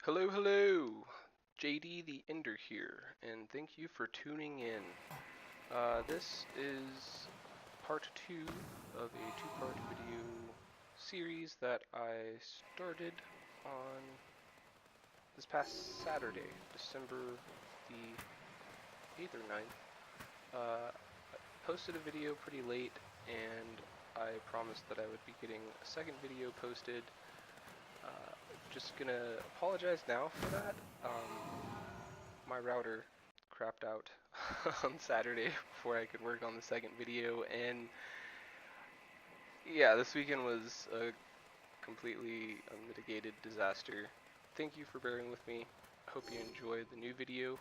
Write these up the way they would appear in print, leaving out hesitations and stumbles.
Hello, hello! JD the Ender here, and thank you for tuning in. This is part 2 of a two-part video series that I started on this past Saturday, December the 8th or 9th. I posted a video pretty late, and I promised that I would be getting a second video posted. Just gonna apologize now for that. My router crapped out on Saturday before I could work on the second video, and yeah, this weekend was a completely unmitigated disaster. Thank you for bearing with me. I hope you enjoy the new video.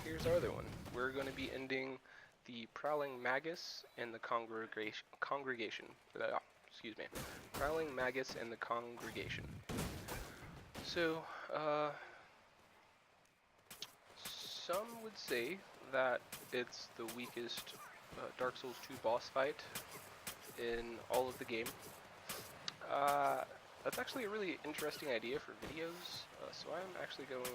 Here's our other one. We're going to be ending the Prowling Magus and the Congregation. Excuse me. Prowling Magus and the Congregation. So, some would say that it's the weakest Dark Souls 2 boss fight in all of the game. That's actually a really interesting idea for videos, so I'm actually going to,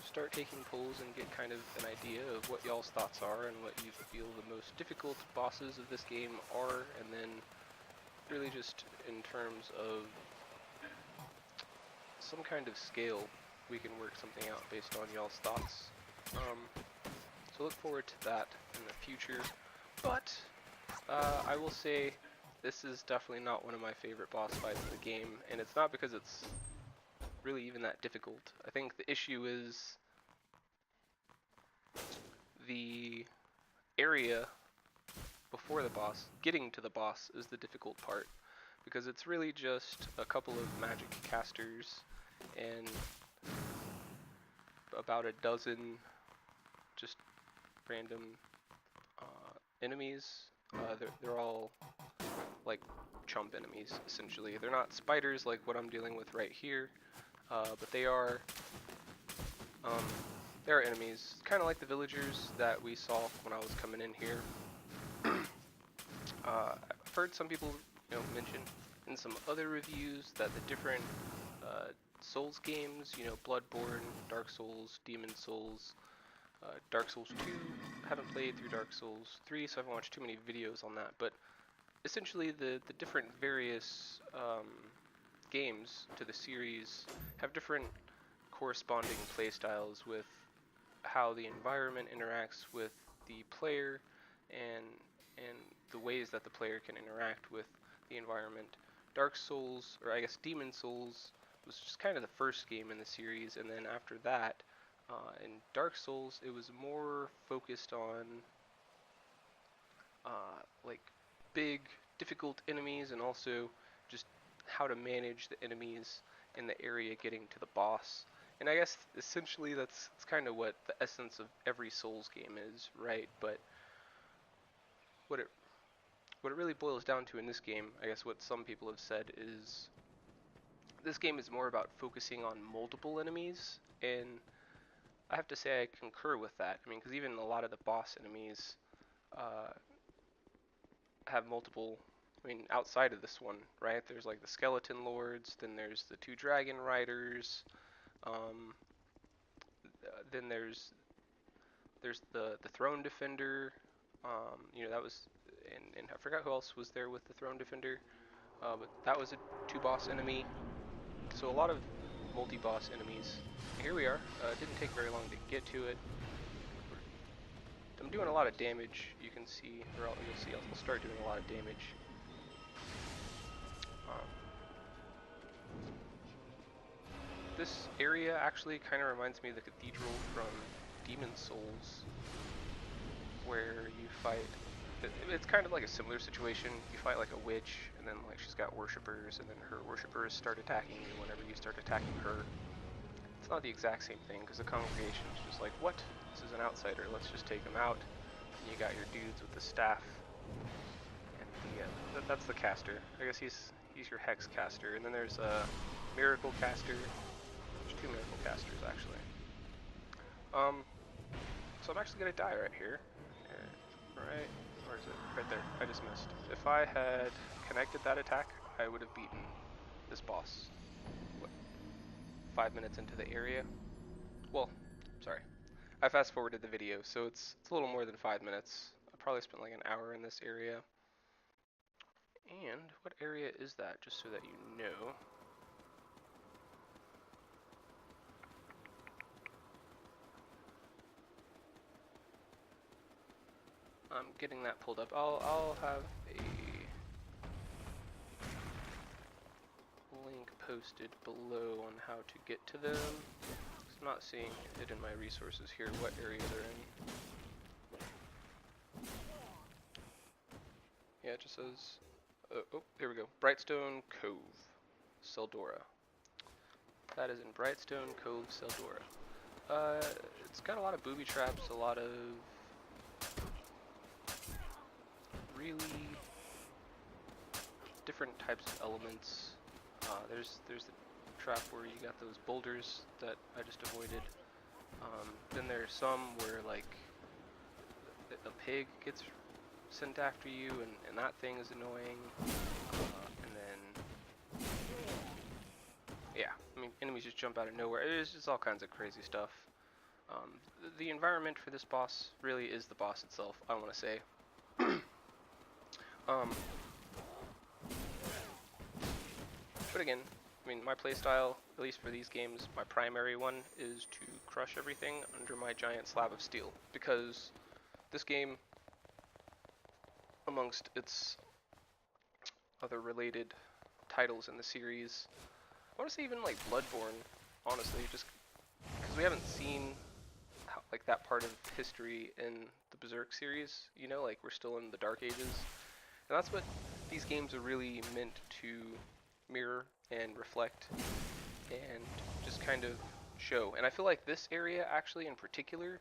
start taking polls and get kind of an idea of what y'all's thoughts are and what you feel the most difficult bosses of this game are, and then really just in terms of some kind of scale, we can work something out based on y'all's thoughts. So look forward to that in the future. But I will say this is definitely not one of my favorite boss fights of the game, and it's not because it's really even that difficult. I think the issue is the area before the boss. Getting to the boss is the difficult part, because it's really just a couple of magic casters and about a dozen just random enemies. They're all like chump enemies, essentially. They're not spiders like what I'm dealing with right here, but they are enemies, kind of like the villagers that we saw when I was coming in here. I've heard some people, mention in some other reviews that the different Souls games, Bloodborne, Dark Souls, Demon Souls, Dark Souls 2, haven't played through Dark Souls 3, so I haven't watched too many videos on that, but essentially the different various games to the series have different corresponding playstyles with how the environment interacts with the player and the ways that the player can interact with the environment. Dark Souls, or I guess Demon Souls, was just kind of the first game in the series, and then after that, in Dark Souls, it was more focused on like big, difficult enemies, and also just how to manage the enemies in the area getting to the boss. And I guess essentially that's kind of what the essence of every Souls game is, right? But what it what it really boils down to in this game, I guess what some people have said is this game is more about focusing on multiple enemies, and I have to say I concur with that. I mean, because even a lot of the boss enemies uh, have multiple. I mean, outside of this one, right? There's like the skeleton lords, then there's the two dragon riders, um, then there's the throne defender. That was, and I forgot who else was there with the throne defender, but that was a two boss enemy. So a lot of multi-boss enemies. Here we are. It didn't take very long to get to it. I'm doing a lot of damage. You can see, or you'll see, I'll start doing a lot of damage. Um, this area actually kind of reminds me of the cathedral from Demon Souls, where you fight. It's kind of like a similar situation. You fight like a witch, and then like she's got worshippers, and then her worshippers start attacking you whenever you start attacking her. It's not the exact same thing, because the congregation is just like, what? This is an outsider, let's just take him out. And you got your dudes with the staff. And that's the caster. I guess he's your hex caster. And then there's a miracle caster. There's two miracle casters, actually. So I'm actually gonna die right here. Right, where is it? Right there. I just missed. If I had connected that attack, I would have beaten this boss. 5 minutes into the area. Well, sorry, I fast forwarded the video, so it's a little more than 5 minutes. I probably spent like an hour in this area. And what area is that, just so that you know? I'm getting that pulled up. I'll have a link posted below on how to get to them. I'm not seeing it in my resources here what area they're in. Yeah, it just says, oh, here we go. Brightstone Cove, Seldora. That is in Brightstone Cove, Seldora. It's got a lot of booby traps, a lot of really different types of elements. There's the trap where you got those boulders that I just avoided. Then there's some where like a pig gets sent after you, and that thing is annoying. And then, yeah, I mean, enemies just jump out of nowhere. There's just all kinds of crazy stuff. The environment for this boss really is the boss itself, I want to say. But again, I mean, my playstyle, at least for these games, my primary one is to crush everything under my giant slab of steel, because this game, amongst its other related titles in the series, I want to say even like Bloodborne, honestly, just because we haven't seen how, like that part of history in the Berserk series, you know, like we're still in the Dark Ages, and that's what these games are really meant to mirror and reflect and just kind of show. And I feel like this area actually in particular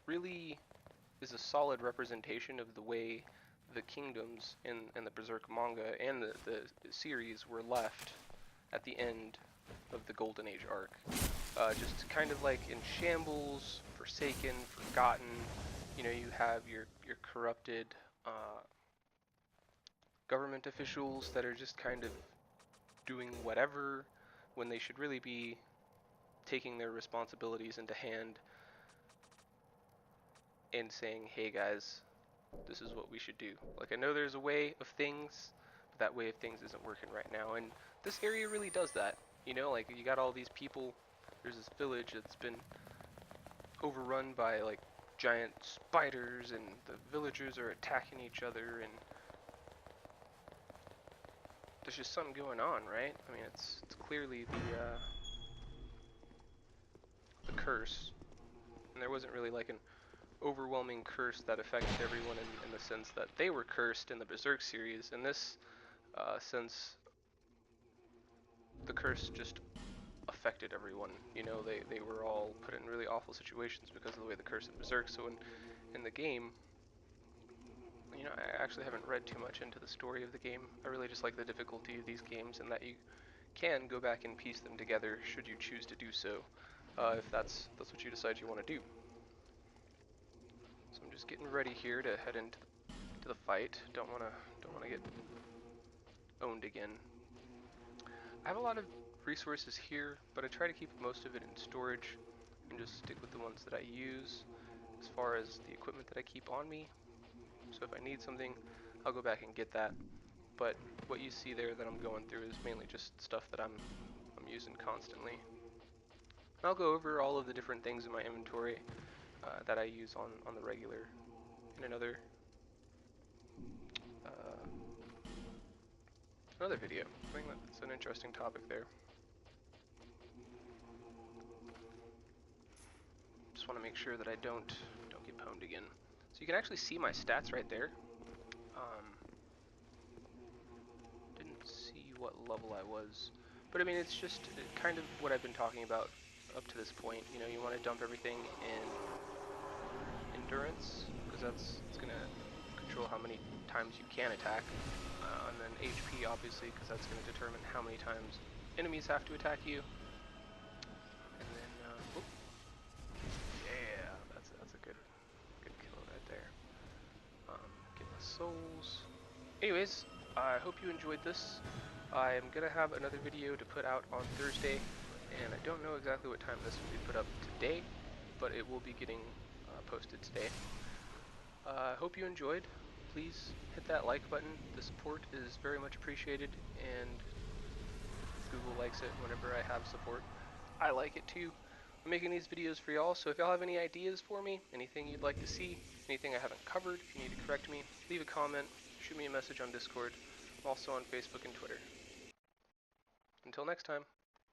really is a solid representation of the way the kingdoms in the Berserk manga and the series were left at the end of the Golden Age arc. Just kind of like in shambles, forsaken, forgotten. You know, you have your corrupted government officials that are just kind of doing whatever when they should really be taking their responsibilities into hand and saying, hey guys, this is what we should do. Like, I know there's a way of things, but that way of things isn't working right now, and this area really does that. You know, like, you got all these people, there's this village that's been overrun by like giant spiders, and the villagers are attacking each other, and there's just something going on, right? I mean, it's clearly the curse, and there wasn't really like an overwhelming curse that affected everyone in the sense that they were cursed in the Berserk series. In this sense, the curse just affected everyone. You know, they were all put in really awful situations because of the way the curse in Berserk. So in the game, you know, I actually haven't read too much into the story of the game. I really just like the difficulty of these games and that you can go back and piece them together should you choose to do so, if that's what you decide you want to do. So I'm just getting ready here to head into the fight. Don't wanna get owned again. I have a lot of resources here, but I try to keep most of it in storage and just stick with the ones that I use as far as the equipment that I keep on me. So if I need something, I'll go back and get that. But what you see there that I'm going through is mainly just stuff that I'm using constantly. And I'll go over all of the different things in my inventory that I use on the regular in another video. I think that's an interesting topic there. Just want to make sure that I don't get pwned again. So you can actually see my stats right there. Didn't see what level I was, but I mean, it's just kind of what I've been talking about up to this point. You know, you want to dump everything in endurance, because it's going to control how many times you can attack, and then HP obviously, because that's going to determine how many times enemies have to attack you. And then, yeah, that's a good kill right there. Get my souls. Anyways, I hope you enjoyed this. I am gonna have another video to put out on Thursday, and I don't know exactly what time this will be put up today, but it will be getting posted today. I hope you enjoyed. Please hit that like button. The support is very much appreciated, and Google likes it whenever I have support. I like it too. I'm making these videos for y'all, so if y'all have any ideas for me, anything you'd like to see, anything I haven't covered, if you need to correct me, leave a comment, shoot me a message on Discord. I'm also on Facebook and Twitter. Until next time.